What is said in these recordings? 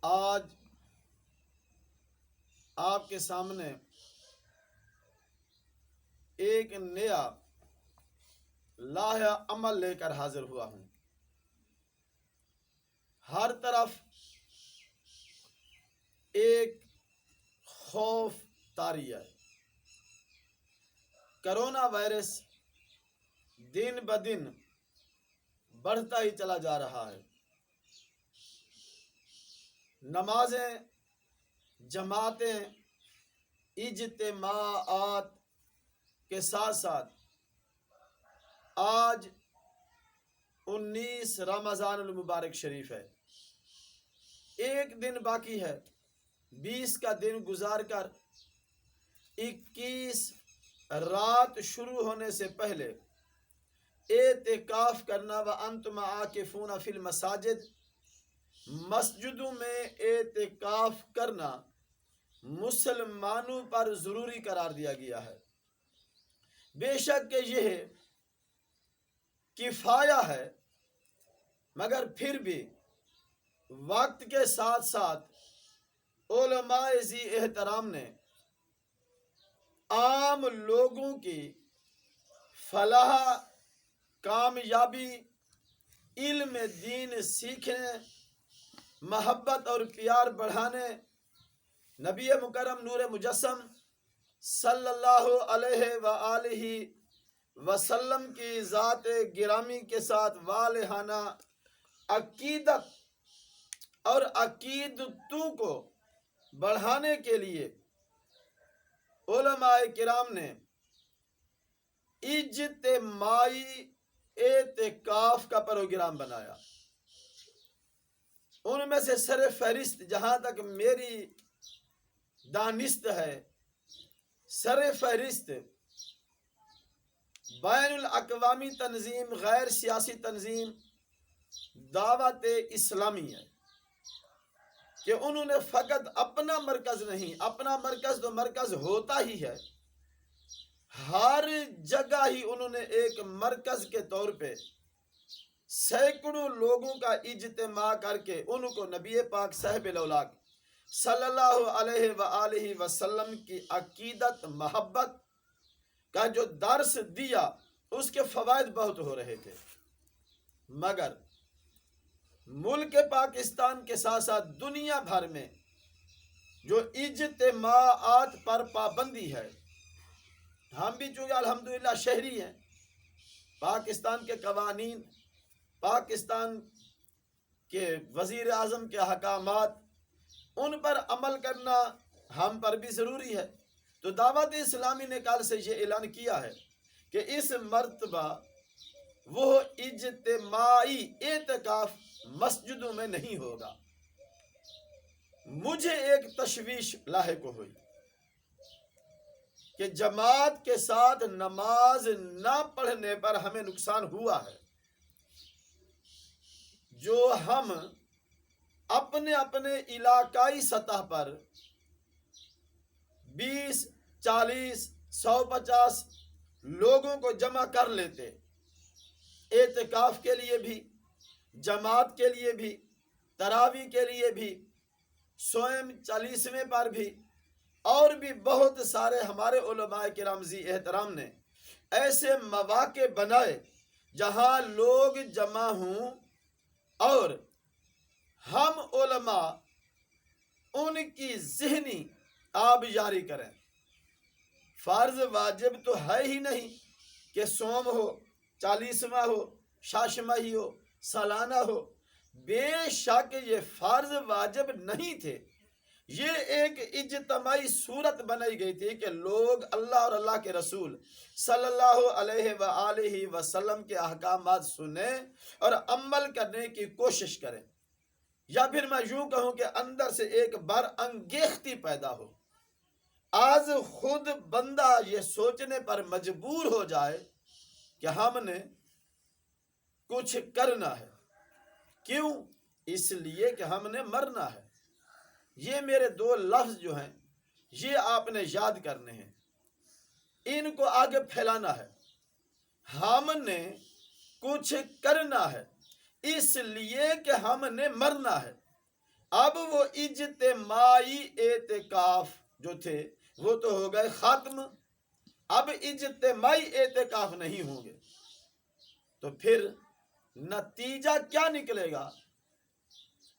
آج آپ کے سامنے ایک نیا لائحہ عمل لے کر حاضر ہوا ہوں۔ ہر طرف ایک خوف طاری ہے۔ کرونا وائرس دن بدن بڑھتا ہی چلا جا رہا ہے۔ نمازیں، جماعتیں، اجتماعات کے ساتھ ساتھ آج 19 رمضان المبارک شریف ہے۔ ایک دن باقی ہے، 20 کا دن گزار کر 21 رات شروع ہونے سے پہلے اعتکاف کرنا وانتم عاکفون فی المساجد، مسجدوں میں اعتکاف کرنا مسلمانوں پر ضروری قرار دیا گیا ہے۔ بے شک کہ یہ کفایہ ہے، مگر پھر بھی وقت کے ساتھ ساتھ علماء ذی احترام نے عام لوگوں کی فلاح، کامیابی، علم دین سیکھنے، محبت اور پیار بڑھانے، نبی مکرم نور مجسم صلی اللہ علیہ وآلہ وسلم کی ذات گرامی کے ساتھ والہانہ عقیدت اور عقیدتوں کو بڑھانے کے لیے علماء کرام نے اجتماعی اعتکاف کا پروگرام بنایا۔ ان میں سے سر فہرست، جہاں تک میری دانست ہے، سر فہرست بین الاقوامی تنظیم، غیر سیاسی تنظیم دعوت اسلامی ہے، کہ انہوں نے فقط اپنا مرکز نہیں، اپنا مرکز تو مرکز ہوتا ہی ہے، ہر جگہ ہی انہوں نے ایک مرکز کے طور پہ سینکڑوں لوگوں کا اجتماع کر کے ان کو نبی پاک صاحب الاولاق صلی اللہ علیہ وآلہ وسلم کی عقیدت، محبت کا جو درس دیا، اس کے فوائد بہت ہو رہے تھے۔ مگر ملک پاکستان کے ساتھ ساتھ دنیا بھر میں جو اجتماعات پر پابندی ہے، ہم بھی چونکہ الحمدللہ شہری ہیں، پاکستان کے قوانین، پاکستان کے وزیر اعظم کے احکامات، ان پر عمل کرنا ہم پر بھی ضروری ہے۔ تو دعوت اسلامی نے کل سے یہ اعلان کیا ہے کہ اس مرتبہ وہ اجتماعی اعتکاف مسجدوں میں نہیں ہوگا۔ مجھے ایک تشویش لاحق ہوئی کہ جماعت کے ساتھ نماز نہ پڑھنے پر ہمیں نقصان ہوا ہے، جو ہم اپنے اپنے علاقائی سطح پر 20، 40، 150 لوگوں کو جمع کر لیتے، اعتکاف کے لیے بھی، جماعت کے لیے بھی، تراویح کے لیے بھی، سوئم چالیسویں پر بھی، اور بھی بہت سارے ہمارے علماء کرام ذی احترام نے ایسے مواقع بنائے جہاں لوگ جمع ہوں اور ہم علماء ان کی ذہنی آبیاری کریں۔ فرض واجب تو ہے ہی نہیں کہ سوم ہو، 40واں ہو، شاشماہی ہو، سالانہ ہو، بے شک یہ فرض واجب نہیں تھے، یہ ایک اجتماعی صورت بنائی گئی تھی کہ لوگ اللہ اور اللہ کے رسول صلی اللہ علیہ وآلہ وسلم کے احکامات سنیں اور عمل کرنے کی کوشش کریں، یا پھر میں یوں کہوں کہ اندر سے ایک برانگیختی پیدا ہو۔ آج خود بندہ یہ سوچنے پر مجبور ہو جائے کہ ہم نے کچھ کرنا ہے، کیوں؟ اس لیے کہ ہم نے مرنا ہے۔ یہ میرے دو لفظ جو ہیں یہ آپ نے یاد کرنے ہیں، ان کو آگے پھیلانا ہے۔ ہم نے کچھ کرنا ہے اس لیے کہ ہم نے مرنا ہے، اب وہ اجتماعی اعتکاف جو تھے وہ تو ہو گئے ختم، اب اجتماعی اعتکاف نہیں ہوں گے، تو پھر نتیجہ کیا نکلے گا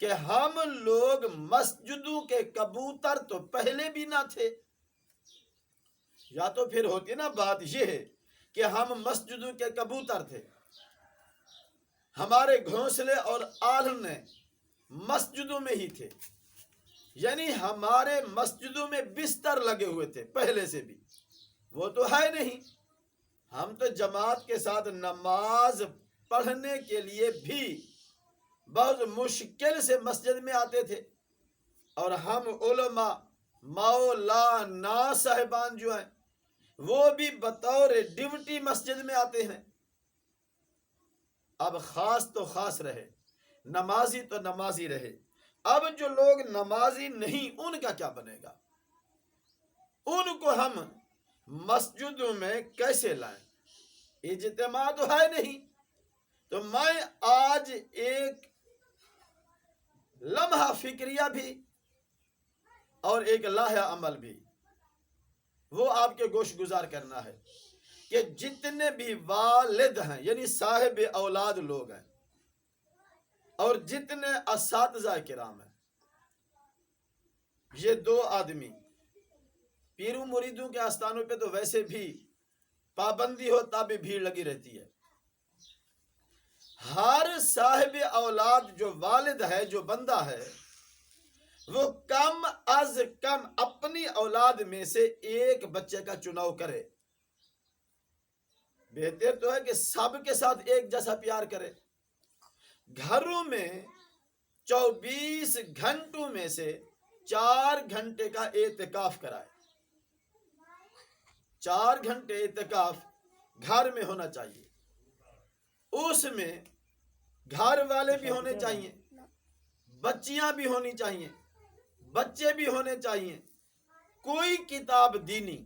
کہ ہم لوگ مسجدوں کے کبوتر تو پہلے بھی نہ تھے، یا تو پھر ہوتی نا بات یہ ہے کہ ہم مسجدوں کے کبوتر تھے، ہمارے گھونسلے اور آلنے مسجدوں میں ہی تھے، یعنی ہمارے مسجدوں میں بستر لگے ہوئے تھے پہلے سے بھی، وہ تو ہے نہیں، ہم تو جماعت کے ساتھ نماز پڑھنے کے لیے بھی بہت مشکل سے مسجد میں آتے تھے، اور ہم علماء مولانا صاحبان جو ہیں وہ بھی بطور ڈیوٹی مسجد میں آتے ہیں۔ اب خاص تو خاص رہے، نمازی تو نمازی رہے، اب جو لوگ نمازی نہیں ان کا کیا بنے گا؟ ان کو ہم مسجدوں میں کیسے لائیں؟ اجتماع تو ہے نہیں، تو میں آج ایک لمحہ فکریہ بھی اور ایک لاحہ عمل بھی وہ آپ کے گوش گزار کرنا ہے کہ جتنے بھی والد ہیں یعنی صاحب اولاد لوگ ہیں اور جتنے اساتذہ کرام ہیں، یہ دو آدمی پیروں مریدوں کے آستانوں پہ تو ویسے بھی پابندی ہو تب بھی بھیڑ لگی رہتی ہے، ہر صاحب اولاد جو والد ہے جو بندہ ہے وہ کم از کم اپنی اولاد میں سے ایک بچے کا چناؤ کرے، بہتر تو ہے کہ سب کے ساتھ ایک جیسا پیار کرے، گھروں میں 24 گھنٹوں میں سے 4 گھنٹے کا اعتکاف کرائے، 4 گھنٹے اعتکاف گھر میں ہونا چاہیے، اس میں گھر والے بھی ہونے چاہیے، بچیاں بھی ہونی چاہیے، بچے بھی ہونے چاہیے، کوئی کتاب دینی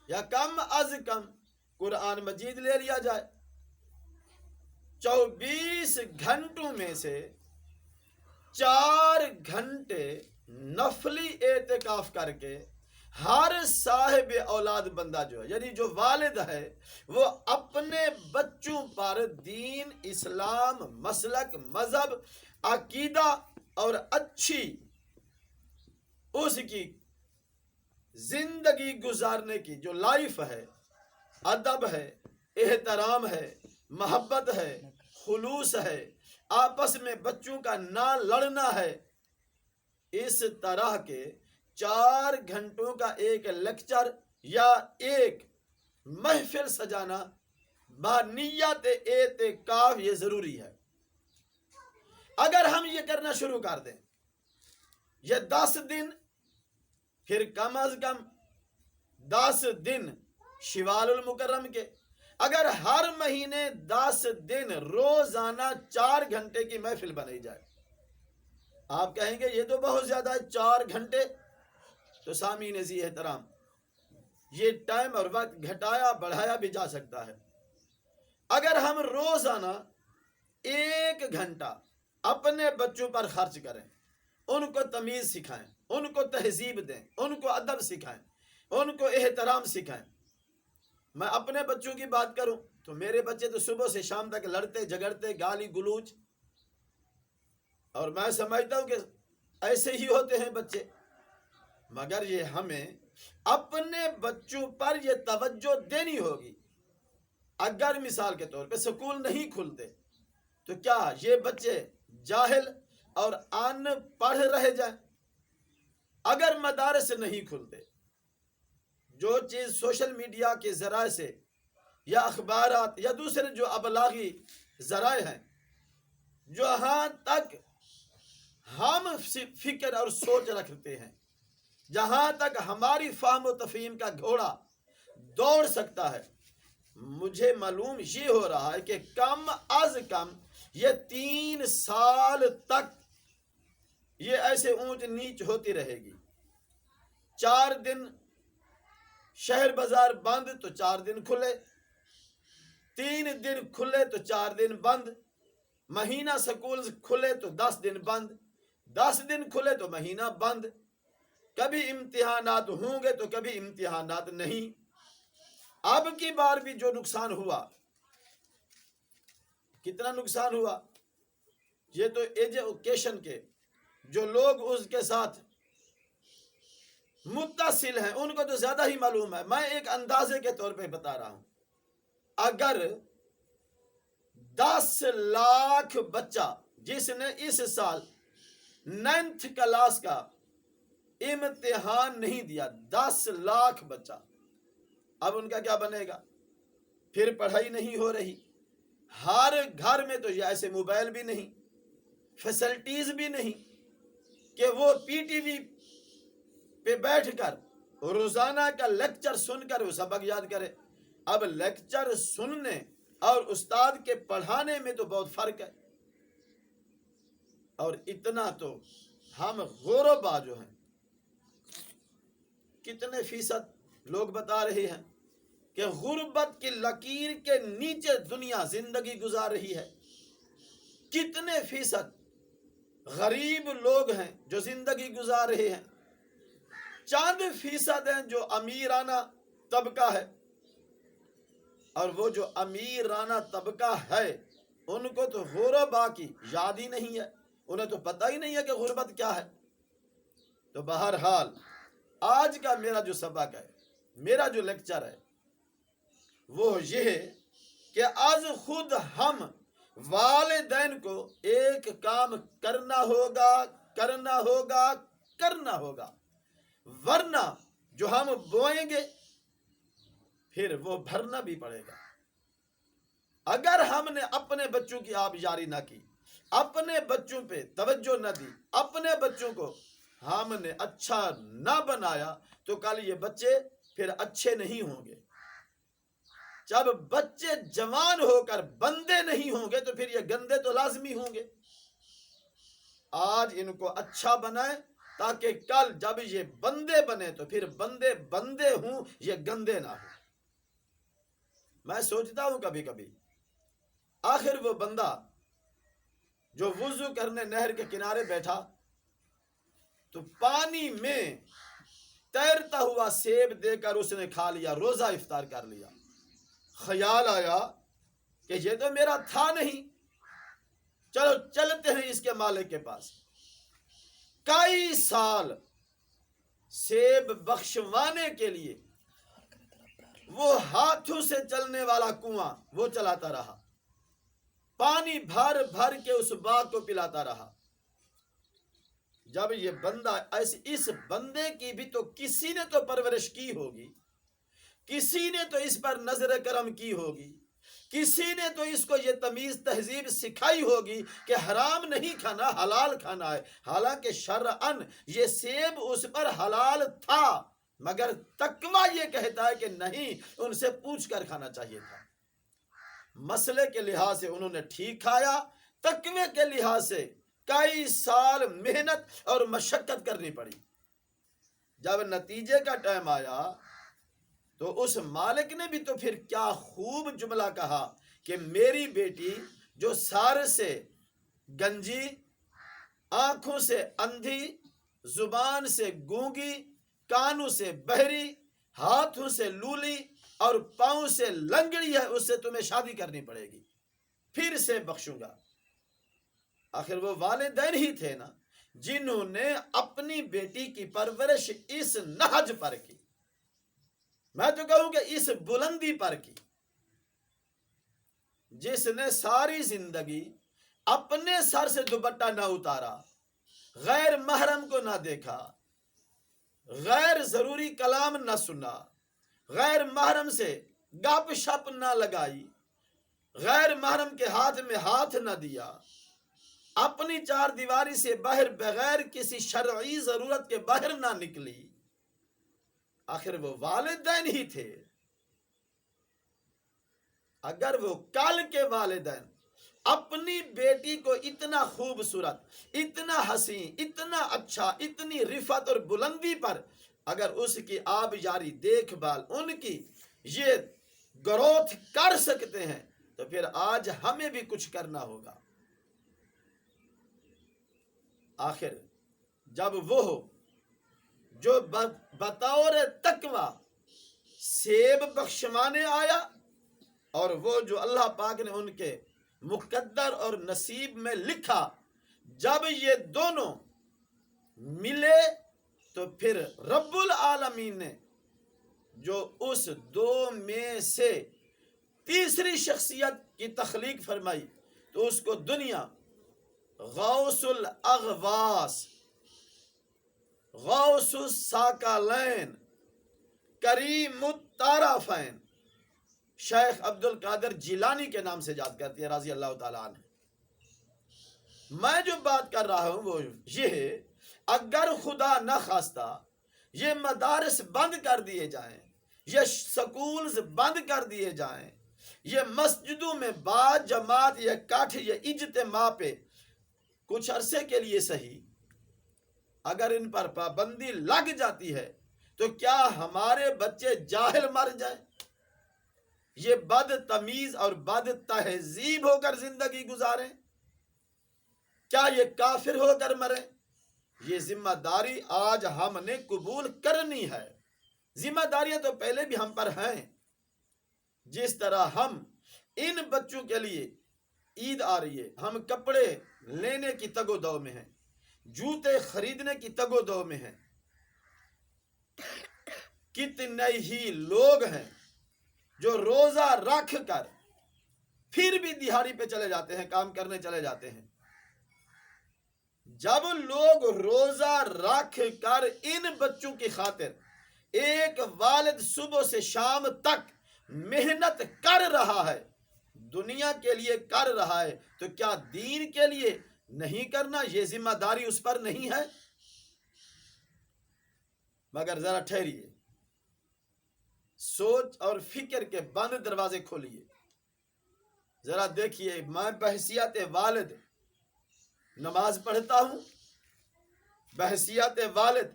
یا کم از کم قرآن مجید لے لیا جائے، 24 گھنٹوں میں سے 4 گھنٹے نفلی اعتکاف کر کے ہر صاحب اولاد بندہ جو ہے یعنی جو والد ہے وہ اپنے بچوں پر دین، اسلام، مسلک، مذہب، عقیدہ اور اچھی اس کی زندگی گزارنے کی جو لائف ہے، ادب ہے، احترام ہے، محبت ہے، خلوص ہے، آپس میں بچوں کا نہ لڑنا ہے، اس طرح کے 4 گھنٹوں کا ایک لیکچر یا ایک محفل سجانا بنیت اعتکاف یہ ضروری ہے۔ اگر ہم یہ کرنا شروع کر دیں، یہ 10 دن، پھر کم از کم 10 دن شوال المکرم کے، اگر ہر مہینے 10 دن روزانہ 4 گھنٹے کی محفل بنائی جائے، آپ کہیں گے یہ تو بہت زیادہ ہے 4 گھنٹے، تو سامعین ذی احترام یہ ٹائم اور وقت گھٹایا بڑھایا بھی جا سکتا ہے، اگر ہم روزانہ 1 گھنٹہ اپنے بچوں پر خرچ کریں، ان کو تمیز سکھائیں، ان کو تہذیب دیں، ان کو ادب سکھائیں، ان کو احترام سکھائیں۔ میں اپنے بچوں کی بات کروں تو میرے بچے تو صبح سے شام تک لڑتے جھگڑتے، گالی گلوچ، اور میں سمجھتا ہوں کہ ایسے ہی ہوتے ہیں بچے، مگر یہ ہمیں اپنے بچوں پر یہ توجہ دینی ہوگی۔ اگر مثال کے طور پہ سکول نہیں کھلتے تو کیا یہ بچے جاہل اور ان پڑھ رہ جائیں؟ اگر مدارس نہیں کھلتے، جو چیز سوشل میڈیا کے ذرائع سے یا اخبارات یا دوسرے جو ابلاغی ذرائع ہیں، جہاں تک ہم فکر اور سوچ رکھتے ہیں، جہاں تک ہماری فہم و تفہیم کا گھوڑا دوڑ سکتا ہے، مجھے معلوم یہ ہو رہا ہے کہ کم از کم یہ 3 سال تک یہ ایسے اونچ نیچ ہوتی رہے گی۔ 4 دن شہر بازار بند تو 4 دن کھلے، 3 دن کھلے تو 4 دن بند، مہینہ سکول کھلے تو 10 دن بند، 10 دن کھلے تو مہینہ بند، کبھی امتحانات ہوں گے تو کبھی امتحانات نہیں۔ اب کی بار بھی جو نقصان ہوا، کتنا نقصان ہوا، یہ تو ایجوکیشن کے جو لوگ اس کے ساتھ متصل ہیں ان کو تو زیادہ ہی معلوم ہے، میں ایک اندازے کے طور پہ بتا رہا ہوں۔ اگر 10 لاکھ بچہ جس نے اس سال 9th کلاس کا امتحان نہیں دیا، 10 لاکھ بچہ، اب ان کا کیا بنے گا؟ پھر پڑھائی نہیں ہو رہی، ہر گھر میں تو یہ ایسے موبائل بھی نہیں، فیسلٹیز بھی نہیں کہ وہ پی ٹی وی پہ بیٹھ کر روزانہ کا لیکچر سن کر وہ سبق یاد کرے۔ اب لیکچر سننے اور استاد کے پڑھانے میں تو بہت فرق ہے۔ اور اتنا تو ہم غربا جو ہیں، کتنے فیصد لوگ بتا رہے ہیں کہ غربت کی لکیر کے نیچے دنیا زندگی گزار رہی ہے۔ کتنے فیصد غریب لوگ ہیں جو زندگی گزار رہے ہیں، چند فیصد ہیں جو امیرانہ طبقہ ہے، اور وہ جو امیرانہ طبقہ ہے ان کو تو غربا کی یاد ہی نہیں ہے، انہیں تو پتہ ہی نہیں ہے کہ غربت کیا ہے۔ تو بہرحال آج کا میرا جو سبق ہے، میرا جو لیکچر ہے وہ یہ ہے کہ آج خود ہم والدین کو ایک کام کرنا ہوگا، ورنہ جو ہم بوئیں گے پھر وہ بھرنا بھی پڑے گا۔ اگر ہم نے اپنے بچوں کی آبیاری نہ کی، اپنے بچوں پہ توجہ نہ دی، اپنے بچوں کو ہم نے اچھا نہ بنایا تو کل یہ بچے پھر اچھے نہیں ہوں گے۔ جب بچے جوان ہو کر بندے نہیں ہوں گے تو پھر یہ گندے تو لازمی ہوں گے۔ آج ان کو اچھا بنائیں تاکہ کل جب یہ بندے بنے تو پھر بندے ہوں، یہ گندے نہ ہوں۔ میں سوچتا ہوں کبھی کبھی، آخر وہ بندہ جو وضو کرنے نہر کے کنارے بیٹھا تو پانی میں تیرتا ہوا سیب دے کر اس نے کھا لیا، روزہ افطار کر لیا۔ خیال آیا کہ یہ تو میرا تھا نہیں، چلو چلتے ہیں اس کے مالک کے پاس۔ کئی سال سیب بخشوانے کے لیے وہ ہاتھوں سے چلنے والا کنواں وہ چلاتا رہا، پانی بھر بھر کے اس باغ کو پلاتا رہا۔ جب یہ بندہ اس بندے کی بھی تو کسی نے تو پرورش کی ہوگی، کسی نے تو اس پر نظر کرم کی ہوگی، کسی نے تو اس کو یہ تمیز تہذیب سکھائی ہوگی کہ حرام نہیں کھانا، حلال کھانا ہے۔ حالانکہ شرعاً یہ سیب اس پر حلال تھا، مگر تقویٰ یہ کہتا ہے کہ نہیں، ان سے پوچھ کر کھانا چاہیے تھا۔ مسئلے کے لحاظ سے انہوں نے ٹھیک کھایا، تقوی کے لحاظ سے کئی سال محنت اور مشقت کرنی پڑی۔ جب نتیجے کا ٹائم آیا تو اس مالک نے بھی تو پھر کیا خوب جملہ کہا کہ میری بیٹی جو سار سے گنجی، آنکھوں سے اندھی، زبان سے گونگی، کانوں سے بہری، ہاتھوں سے لولی اور پاؤں سے لنگڑی ہے، اس سے تمہیں شادی کرنی پڑے گی، پھر سے بخشوں گا۔ آخر وہ والدین ہی تھے نا جنہوں نے اپنی بیٹی کی پرورش اس نہج پر کی، میں تو کہوں کہ اس بلندی پر کی، جس نے ساری زندگی اپنے سر سے دوپٹہ نہ اتارا، غیر محرم کو نہ دیکھا، غیر ضروری کلام نہ سنا، غیر محرم سے گپ شپ نہ لگائی، غیر محرم کے ہاتھ میں ہاتھ نہ دیا، اپنی چار دیواری سے باہر بغیر کسی شرعی ضرورت کے باہر نہ نکلی۔ آخر وہ والدین ہی تھے۔ اگر وہ کل کے والدین اپنی بیٹی کو اتنا خوبصورت، اتنا حسین، اتنا اچھا، اتنی رفعت اور بلندی پر اگر اس کی آبیاری، دیکھ بھال، ان کی یہ گروتھ کر سکتے ہیں تو پھر آج ہمیں بھی کچھ کرنا ہوگا۔ آخر جب وہ جو بطور تقوی سیب بخشوانے آیا، اور وہ جو اللہ پاک نے ان کے مقدر اور نصیب میں لکھا، جب یہ دونوں ملے تو پھر رب العالمین نے جو اس دو میں سے تیسری شخصیت کی تخلیق فرمائی، تو اس کو دنیا غوث الاغواس، غوث الثاقلین، کریم الطرفین، شیخ عبد القادر جیلانی کے نام سے یاد کرتی ہے رضی اللہ تعالیٰ عنہ۔ میں جو بات کر رہا ہوں وہ یہ ہے، اگر خدا نہ خواستہ یہ مدارس بند کر دیے جائیں، یہ سکولز بند کر دیے جائیں، یہ مسجدوں میں با جماعت یہ کاٹھ یہ اجتماع پہ کچھ عرصے کے لیے صحیح اگر ان پر پابندی لگ جاتی ہے، تو کیا ہمارے بچے جاہل مر جائیں، یہ بد تمیز اور بد تہذیب ہو کر زندگی گزاریں؟ کیا یہ کافر ہو کر مریں؟ یہ ذمہ داری آج ہم نے قبول کرنی ہے۔ ذمہ داریاں تو پہلے بھی ہم پر ہیں۔ جس طرح ہم ان بچوں کے لیے عید آ رہی ہے، ہم کپڑے لینے کی تگ و دو میں ہیں، جوتے خریدنے کی تگ و دو میں ہیں، کتنے ہی لوگ ہیں جو روزہ رکھ کر پھر بھی دیہاڑی پہ چلے جاتے ہیں، کام کرنے چلے جاتے ہیں۔ جب لوگ روزہ رکھ کر ان بچوں کی خاطر ایک والد صبح سے شام تک محنت کر رہا ہے، دنیا کے لیے کر رہا ہے، تو کیا دین کے لیے نہیں کرنا؟ یہ ذمہ داری اس پر نہیں ہے؟ مگر ذرا ٹھہریے، سوچ اور فکر کے بند دروازے کھولیے، ذرا دیکھیے۔ میں بحیثیت والد نماز پڑھتا ہوں، بحیثیت والد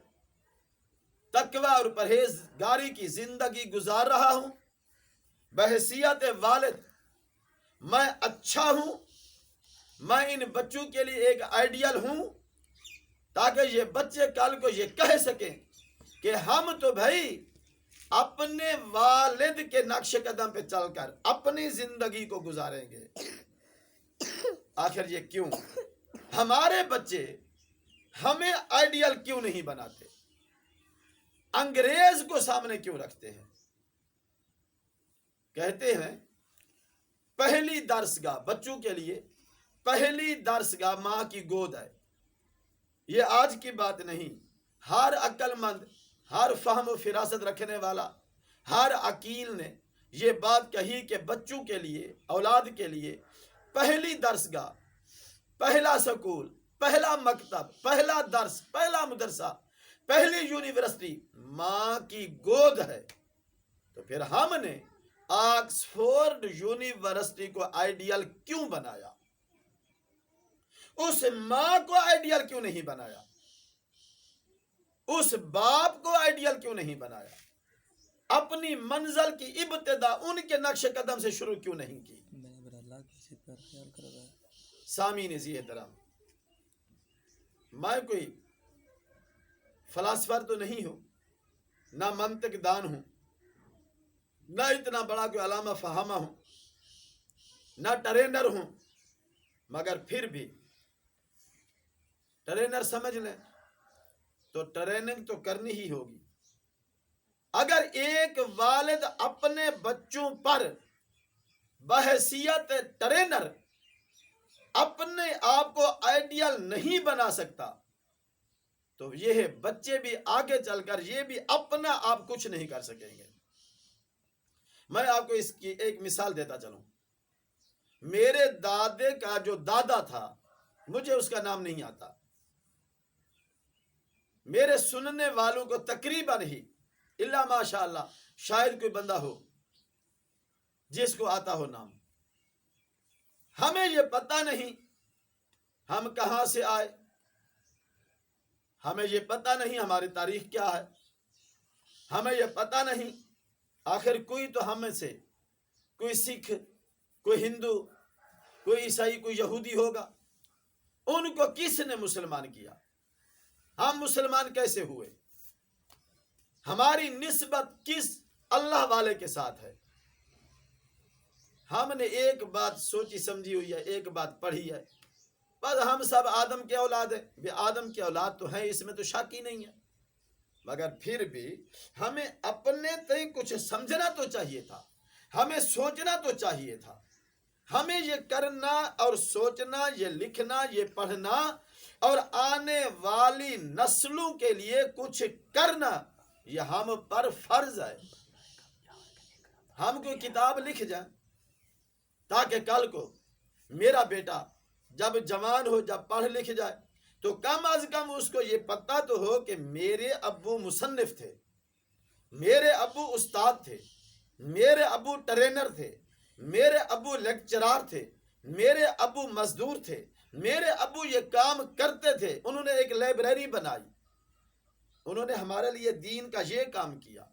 تقوی اور پرہیزگاری کی زندگی گزار رہا ہوں، بحیثیت والد میں اچھا ہوں، میں ان بچوں کے لیے ایک آئیڈیل ہوں، تاکہ یہ بچے کل کو یہ کہہ سکیں کہ ہم تو بھائی اپنے والد کے نقش قدم پہ چل کر اپنی زندگی کو گزاریں گے۔ آخر یہ کیوں؟ ہمارے بچے ہمیں آئیڈیل کیوں نہیں بناتے؟ انگریز کو سامنے کیوں رکھتے ہیں؟ کہتے ہیں پہلی درسگاہ بچوں کے لیے، پہلی درسگاہ ماں کی گود ہے۔ یہ آج کی بات نہیں، ہر عقل مند، ہر فہم و فراست رکھنے والا، ہر عقیل نے یہ بات کہی کہ بچوں کے لیے، اولاد کے لیے پہلی درسگاہ، پہلا سکول، پہلا مکتب، پہلا درس، پہلا مدرسہ، پہلی یونیورسٹی ماں کی گود ہے۔ تو پھر ہم نے آکسفورڈ یونیورسٹی کو آئیڈیل کیوں بنایا؟ اس ماں کو آئیڈیل کیوں نہیں بنایا؟ اس باپ کو آئیڈیل کیوں نہیں بنایا؟ اپنی منزل کی ابتدا ان کے نقش قدم سے شروع کیوں نہیں کی؟ سامعین عزیز احترام، میں کوئی فلاسفر تو نہیں ہوں، نہ منطق دان ہوں، نہ اتنا بڑا کوئی علامہ فہامہ ہوں، نہ ٹرینر ہوں، مگر پھر بھی ٹرینر سمجھ لیں تو ٹریننگ تو کرنی ہی ہوگی۔ اگر ایک والد اپنے بچوں پر بحیثیت ٹرینر اپنے آپ کو آئیڈیل نہیں بنا سکتا، تو یہ بچے بھی آگے چل کر یہ بھی اپنا آپ کچھ نہیں کر سکیں گے۔ میں آپ کو اس کی ایک مثال دیتا چلوں۔ میرے دادے کا جو دادا تھا، مجھے اس کا نام نہیں آتا، میرے سننے والوں کو تقریباً ہی الا ماشاء اللہ شاید کوئی بندہ ہو جس کو آتا ہو نام۔ ہمیں یہ پتہ نہیں ہم کہاں سے آئے، ہمیں یہ پتہ نہیں ہماری تاریخ کیا ہے، ہمیں یہ پتہ نہیں آخر کوئی تو ہم میں سے کوئی سکھ، کوئی ہندو، کوئی عیسائی، کوئی یہودی ہوگا، ان کو کس نے مسلمان کیا؟ ہم مسلمان کیسے ہوئے؟ ہماری نسبت کس اللہ والے کے ساتھ ہے؟ ہم نے ایک بات سوچی سمجھی ہوئی ہے، ایک بات پڑھی ہے، بس ہم سب آدم کے اولاد ہیں۔ آدم کے اولاد تو ہیں، اس میں تو شک ہی نہیں ہے، مگر پھر بھی ہمیں اپنے تئیں کچھ سمجھنا تو چاہیے تھا، ہمیں سوچنا تو چاہیے تھا، ہمیں یہ کرنا اور سوچنا، یہ لکھنا، یہ پڑھنا اور آنے والی نسلوں کے لیے کچھ کرنا، یہ ہم پر فرض ہے۔ ہم کوئی کتاب لکھ جائیں تاکہ کل کو میرا بیٹا جب جوان ہو، جب پڑھ لکھ جائے، تو کم از کم اس کو یہ پتہ تو ہو کہ میرے ابو مصنف تھے، میرے ابو استاد تھے، میرے ابو ٹرینر تھے، میرے ابو لیکچرار تھے، میرے ابو مزدور تھے، میرے ابو یہ کام کرتے تھے، انہوں نے ایک لائبریری بنائی، انہوں نے ہمارے لیے دین کا یہ کام کیا،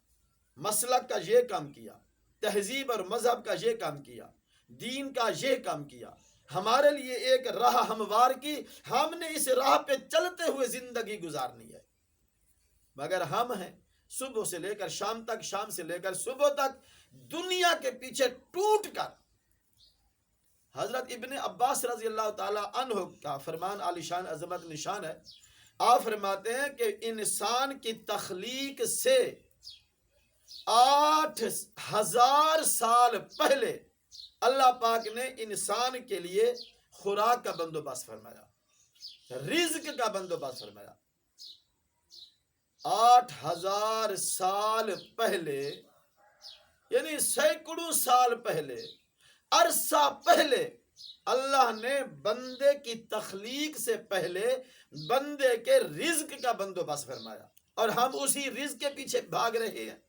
مسلک کا یہ کام کیا، تہذیب اور مذہب کا یہ کام کیا، دین کا یہ کام کیا، ہمارے لیے ایک راہ ہموار کی، ہم نے اس راہ پہ چلتے ہوئے زندگی گزارنی ہے۔ مگر ہم ہیں صبح سے لے کر شام تک، شام سے لے کر صبح تک دنیا کے پیچھے ٹوٹ کر۔ حضرت ابن عباس رضی اللہ تعالی عنہ کا فرمان عالی شان عظمت نشان ہے، آپ فرماتے ہیں کہ انسان کی تخلیق سے 8000 سال پہلے اللہ پاک نے انسان کے لیے خوراک کا بندوبست فرمایا، رزق کا بندوبست فرمایا۔ 8000 سال پہلے، یعنی سینکڑوں سال پہلے، عرصہ پہلے اللہ نے بندے کی تخلیق سے پہلے بندے کے رزق کا بندوبست فرمایا، اور ہم اسی رزق کے پیچھے بھاگ رہے ہیں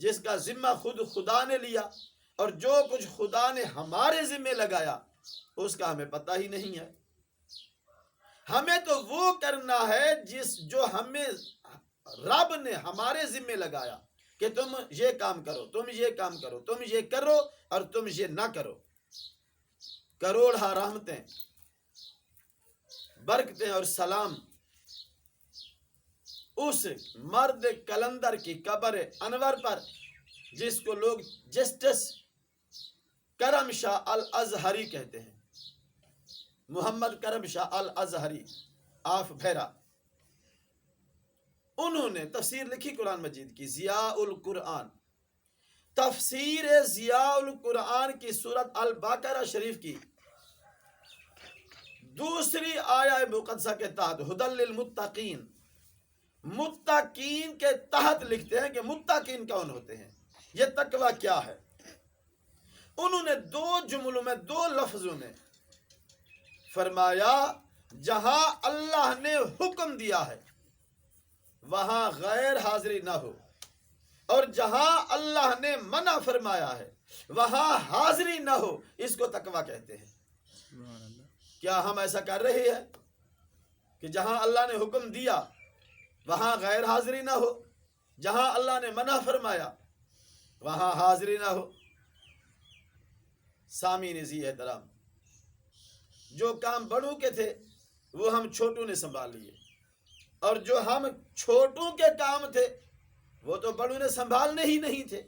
جس کا ذمہ خود خدا نے لیا، اور جو کچھ خدا نے ہمارے ذمہ لگایا اس کا ہمیں پتہ ہی نہیں ہے۔ ہمیں تو وہ کرنا ہے جو ہمیں رب نے ہمارے ذمہ لگایا کہ تم یہ کام کرو، تم یہ کام کرو، تم یہ کرو اور تم یہ نہ کرو۔ کروڑہ رحمتیں، برکتیں اور سلام اس مرد کلندر کی قبر انور پر، جس کو لوگ جسٹس کرم شاہ الازہری کہتے ہیں، محمد کرم شاہ الازہری آف بھیرا۔ انہوں نے تفسیر لکھی قرآن مجید کی، ضیاء القرآن، تفسیر ضیاء القرآن کی سورت البقرہ شریف کی دوسری آیہ مقدسہ کے تحت ہدی للمتقین، متقین کے تحت لکھتے ہیں کہ متقین کون ہوتے ہیں، یہ تقوی کیا ہے۔ انہوں نے 2 جملوں میں، 2 لفظوں میں فرمایا، جہاں اللہ نے حکم دیا ہے وہاں غیر حاضری نہ ہو، اور جہاں اللہ نے منع فرمایا ہے وہاں حاضری نہ ہو، اس کو تقوی کہتے ہیں۔ کیا ہم ایسا کر رہے ہیں کہ جہاں اللہ نے حکم دیا وہاں غیر حاضری نہ ہو، جہاں اللہ نے منع فرمایا وہاں حاضری نہ ہو؟ سامعین ذی احترام، جو کام بڑوں کے تھے وہ ہم چھوٹوں نے سنبھال لیے، اور جو ہم چھوٹوں کے کام تھے وہ تو بڑوں نے سنبھالنے ہی نہیں تھے،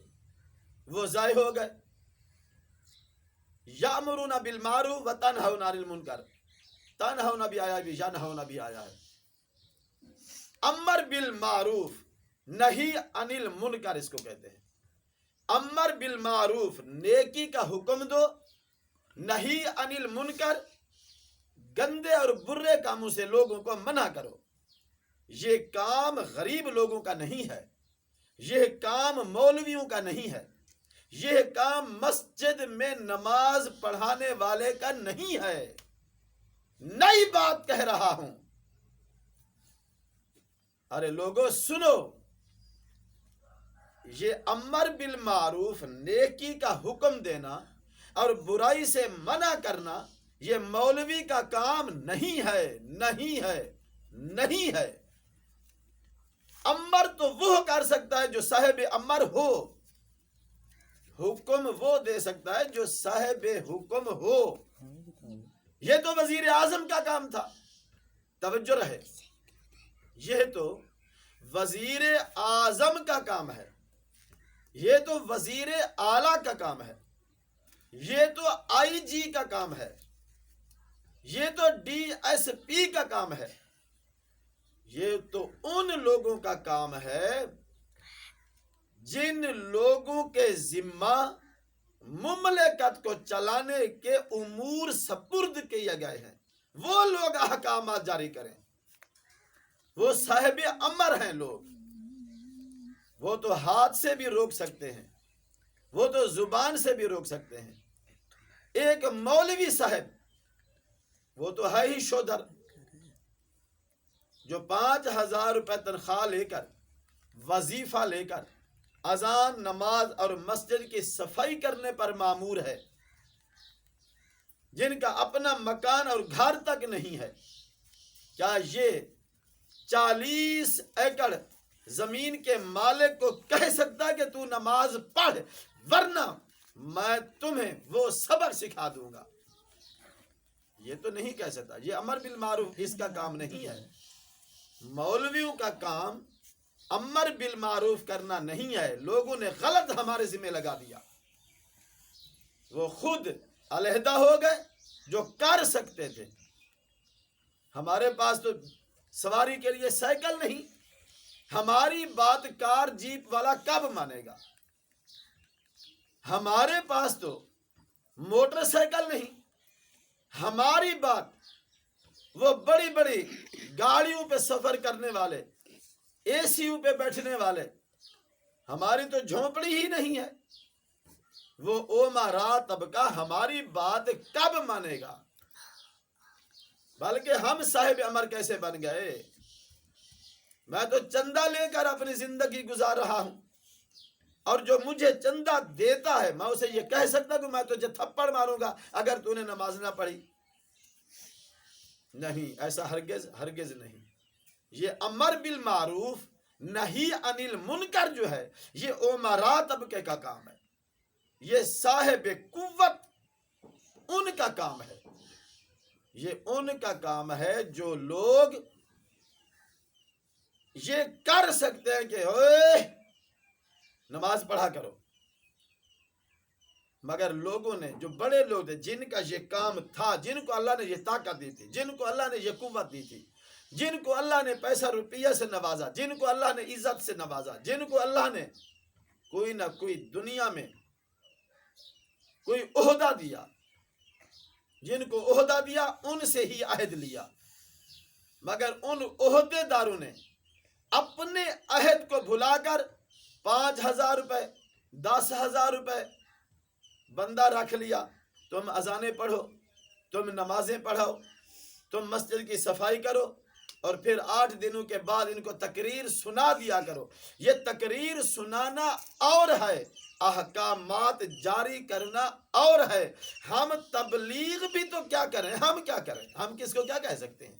وہ ضائع ہو گئے۔ یامرون بالمعروف وتنہون عن المنکر، تنہون بھی آیا بھی، ینہون بھی آیا ہے۔ امر بالمعروف، نہی عن المنکر اس کو کہتے ہیں۔ امر بالمعروف، نیکی کا حکم دو، نہی عن المنکر، گندے اور برے کاموں سے لوگوں کو منع کرو۔ یہ کام غریب لوگوں کا نہیں ہے، یہ کام مولویوں کا نہیں ہے، یہ کام مسجد میں نماز پڑھانے والے کا نہیں ہے۔ نئی بات کہہ رہا ہوں، ارے لوگوں سنو، یہ امر بالمعروف، نیکی کا حکم دینا اور برائی سے منع کرنا، یہ مولوی کا کام نہیں ہے، نہیں ہے، نہیں ہے۔ امر تو وہ کر سکتا ہے جو صاحب امر ہو، حکم وہ دے سکتا ہے جو صاحب حکم ہو۔ یہ تو وزیر اعظم کا کام تھا توجہ رہے، یہ تو وزیر اعظم کا کام ہے، یہ تو وزیر اعلیٰ کا کام ہے، یہ تو آئی جی کا کام ہے، یہ تو ڈی ایس پی کا کام ہے، یہ تو ان لوگوں کا کام ہے جن لوگوں کے ذمہ مملکت کو چلانے کے امور سپرد کیے گئے ہیں، وہ لوگ احکامات جاری کریں، وہ صاحب امر ہیں لوگ، وہ تو ہاتھ سے بھی روک سکتے ہیں، وہ تو زبان سے بھی روک سکتے ہیں۔ ایک مولوی صاحب، وہ تو ہے ہی شودر، جو 5,000 روپے تنخواہ لے کر، وظیفہ لے کر اذان، نماز اور مسجد کی صفائی کرنے پر مامور ہے، جن کا اپنا مکان اور گھر تک نہیں ہے، کیا یہ 40 ایکڑ زمین کے مالک کو کہہ سکتا ہے کہ تو نماز پڑھ ورنہ میں تمہیں وہ سبق سکھا دوں گا؟ یہ تو نہیں کہہ سکتا۔ یہ امر بالمعروف اس کا کام نہیں ہے۔ مولویوں کا کام امر بالمعروف کرنا نہیں ہے، لوگوں نے غلط ہمارے ذمہ لگا دیا، وہ خود علیحدہ ہو گئے جو کر سکتے تھے۔ ہمارے پاس تو سواری کے لیے سائیکل نہیں، ہماری بات کار جیپ والا کب مانے گا؟ ہمارے پاس تو موٹر سائیکل نہیں، ہماری بات وہ بڑی بڑی گاڑیوں پہ سفر کرنے والے، اے سیوں پہ بیٹھنے والے، ہماری تو جھونپڑی ہی نہیں ہے، وہ اومرا طبقہ ہماری بات کب مانے گا؟ بلکہ ہم صاحب امر کیسے بن گئے؟ میں تو چندہ لے کر اپنی زندگی گزار رہا ہوں، اور جو مجھے چندہ دیتا ہے میں اسے یہ کہہ سکتا کہ میں تجھے تھپڑ ماروں گا اگر تو نے نماز نہ پڑھی؟ نہیں، ایسا ہرگز ہرگز نہیں۔ یہ امر بالمعروف نہی عن المنکر جو ہے، یہ امراء طبقے کا کام ہے، یہ صاحب قوت ان کا کام ہے، یہ ان کا کام ہے جو لوگ یہ کر سکتے ہیں کہ اوے نماز پڑھا کرو، مگر لوگوں نے، جو بڑے لوگ تھے، جن کا یہ کام تھا، جن کو اللہ نے یہ طاقت دی تھی، جن کو اللہ نے یہ قوت دی تھی، جن کو اللہ نے پیسہ روپیہ سے نوازا، جن کو اللہ نے عزت سے نوازا، جن کو اللہ نے کوئی نہ کوئی دنیا میں کوئی عہدہ دیا، جن کو عہدہ دیا ان سے ہی عہد لیا، مگر ان عہدے داروں نے اپنے عہد کو بھلا کر 5,000 روپے 10,000 روپے بندہ رکھ لیا، تم اذانیں پڑھو، تم نمازیں پڑھو، تم مسجد کی صفائی کرو، اور پھر 8 دنوں کے بعد ان کو تقریر سنا دیا کرو۔ یہ تقریر سنانا اور ہے، احکامات جاری کرنا اور ہے۔ ہم تبلیغ بھی تو کیا کریں، ہم کیا کریں، ہم کس کو کیا کہہ سکتے ہیں؟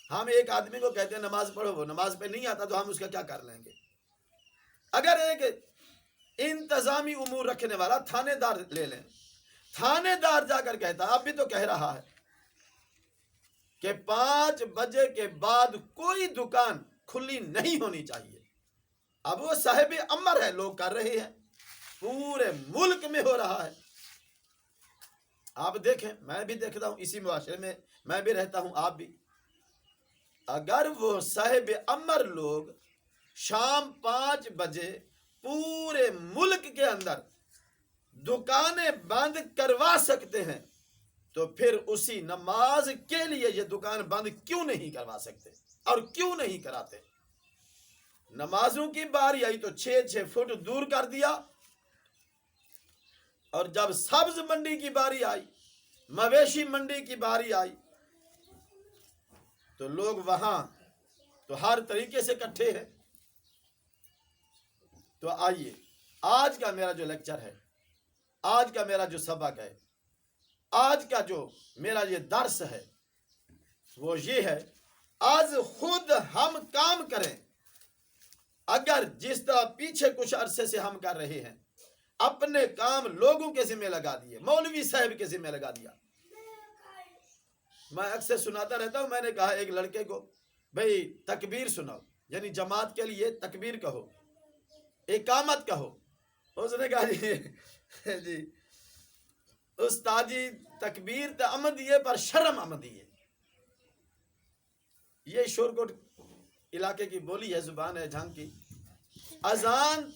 ہم ایک آدمی کو کہتے ہیں نماز پڑھو، وہ نماز پہ نہیں آتا تو ہم اس کا کیا کر لیں گے؟ اگر ایک انتظامی امور رکھنے والا تھانے دار لے لیں، تھانے دار جا کر کہتا، اب بھی تو کہہ رہا ہے کہ 5 بجے کے بعد کوئی دکان کھلی نہیں ہونی چاہیے، اب وہ صاحب امر ہے، لوگ کر رہے ہیں، پورے ملک میں ہو رہا ہے۔ آپ دیکھیں، میں بھی دیکھتا ہوں، اسی معاشرے میں میں بھی رہتا ہوں، آپ بھی۔ اگر وہ صاحب امر لوگ شام 5 بجے پورے ملک کے اندر دکانیں بند کروا سکتے ہیں تو پھر اسی نماز کے لیے یہ دکان بند کیوں نہیں کروا سکتے، اور کیوں نہیں کراتے؟ نمازوں کی باری آئی تو 6 فٹ دور کر دیا، اور جب سبز منڈی کی باری آئی، مویشی منڈی کی باری آئی، تو لوگ وہاں تو ہر طریقے سے اکٹھے ہیں۔ تو آئیے، آج کا میرا جو لیکچر ہے، آج کا میرا جو سبق ہے، آج کا جو میرا یہ درس ہے، وہ یہ ہے، آج خود ہم کام کریں۔ اگر جس طرح پیچھے کچھ عرصے سے ہم کر رہے ہیں، اپنے کام لوگوں کے ذمہ لگا دیے، مولوی صاحب کے ذمہ لگا دیا، میں اکثر سناتا رہتا ہوں. میں نے کہا ایک لڑکے کو بھئی تکبیر سناؤ، یعنی جماعت کے لیے تکبیر کہو، اقامت کہو. اس نے کہا جی استاد جی تکبیر تو آمدی ہے پر شرم آمدی ہے. یہ شورکوٹ علاقے کی بولی ہے، زبان ہے جھنگ کی. اذان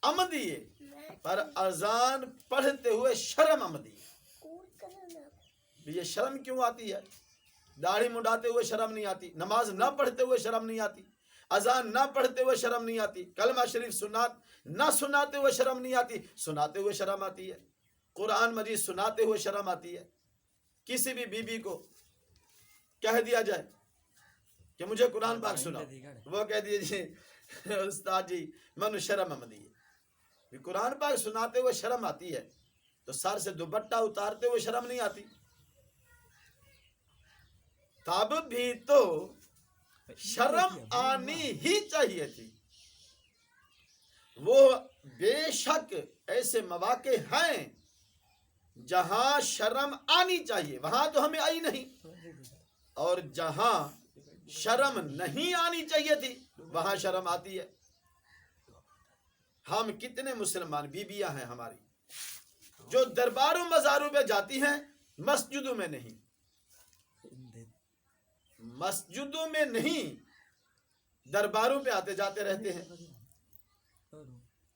آمدی ہے پر اذان پڑھتے ہوئے شرم آمدی ہے. یہ شرم کیوں آتی ہے؟ داڑھی منڈاتے ہوئے شرم نہیں آتی، نماز نہ پڑھتے ہوئے شرم نہیں آتی، اذان نہ پڑھتے ہوئے شرم نہیں آتی، کلمہ شریف نہ سناتے ہوئے شرم نہیں آتی، سناتے ہوئے شرم آتی ہے. قرآن مجید سناتے ہوئے شرم آتی ہے. کسی بھی بی بی کو کہہ دیا جائے کہ مجھے قرآن پاک سناؤ، وہ کہہ دیے جی استاد جی من شرم آمدی ہے. قرآن پاک سناتے ہوئے شرم آتی ہے تو سر سے دوپٹہ اتارتے ہوئے شرم نہیں آتی؟ تب بھی تو شرم آنی ہی چاہیے تھی. وہ بے شک ایسے مواقع ہیں جہاں شرم آنی چاہیے، وہاں تو ہمیں آئی نہیں، اور جہاں شرم نہیں آنی چاہیے تھی وہاں شرم آتی ہے. ہم کتنے مسلمان بیویاں ہیں ہماری جو درباروں مزاروں پہ جاتی ہیں، مسجدوں میں نہیں، مسجدوں میں نہیں، درباروں پہ آتے جاتے رہتے ہیں.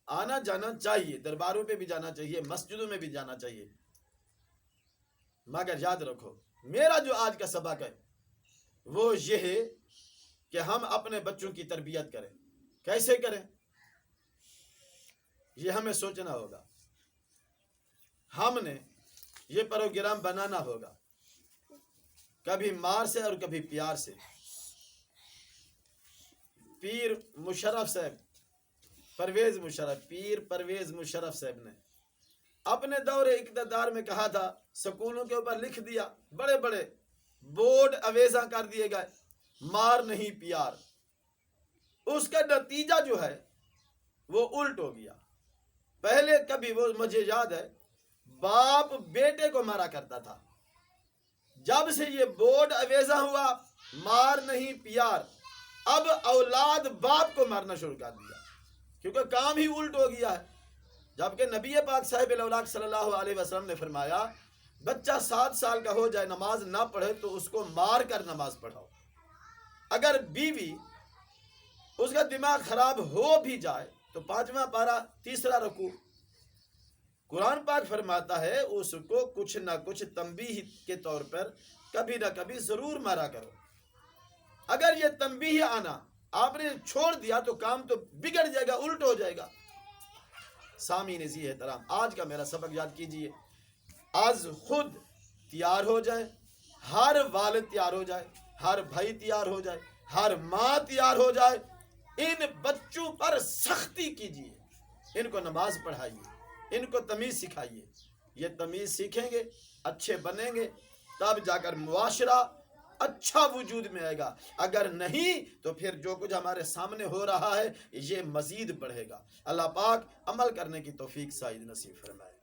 آنا جانا چاہیے، درباروں پہ بھی جانا چاہیے، مسجدوں میں بھی جانا چاہیے، مگر یاد رکھو میرا جو آج کا سبق ہے وہ یہ ہے کہ ہم اپنے بچوں کی تربیت کریں. کیسے کریں یہ ہمیں سوچنا ہوگا. ہم نے یہ پروگرام بنانا ہوگا، کبھی مار سے اور کبھی پیار سے. پیر مشرف صاحب پیر پرویز مشرف صاحب نے اپنے دور اقتدار میں کہا تھا، سکولوں کے اوپر لکھ دیا، بڑے بڑے بورڈ اویزاں کر دیے گئے، مار نہیں پیار. اس کا نتیجہ جو ہے وہ الٹ ہو گیا. پہلے کبھی وہ مجھے یاد ہے باپ بیٹے کو مارا کرتا تھا، جب سے یہ بورڈ اویزا ہوا مار نہیں پیار، اب اولاد باپ کو مارنا شروع کر دیا، کیونکہ کام ہی الٹ ہو گیا ہے. جبکہ نبی پاک صاحب الاولاق صلی اللہ علیہ وسلم نے فرمایا بچہ 7 سال کا ہو جائے نماز نہ پڑھے تو اس کو مار کر نماز پڑھاؤ. اگر بیوی اس کا دماغ خراب ہو بھی جائے تو 5واں پارہ 3 رکوع قرآن پاک فرماتا ہے اس کو کچھ نہ کچھ تنبیہ کے طور پر کبھی نہ کبھی ضرور مارا کرو. اگر یہ تنبیہ آنا آپ نے چھوڑ دیا تو کام تو بگڑ جائے گا، الٹ ہو جائے گا. سامعین ذی احترام، آج کا میرا سبق یاد کیجئے، آج خود تیار ہو جائے، ہر والد تیار ہو جائے، ہر بھائی تیار ہو جائے، ہر ماں تیار ہو جائے. ان بچوں پر سختی کیجئے، ان کو نماز پڑھائیے، ان کو تمیز سکھائیے. یہ تمیز سیکھیں گے، اچھے بنیں گے، تب جا کر معاشرہ اچھا وجود میں آئے گا. اگر نہیں تو پھر جو کچھ ہمارے سامنے ہو رہا ہے یہ مزید بڑھے گا. اللہ پاک عمل کرنے کی توفیق سعید نصیب فرمائے.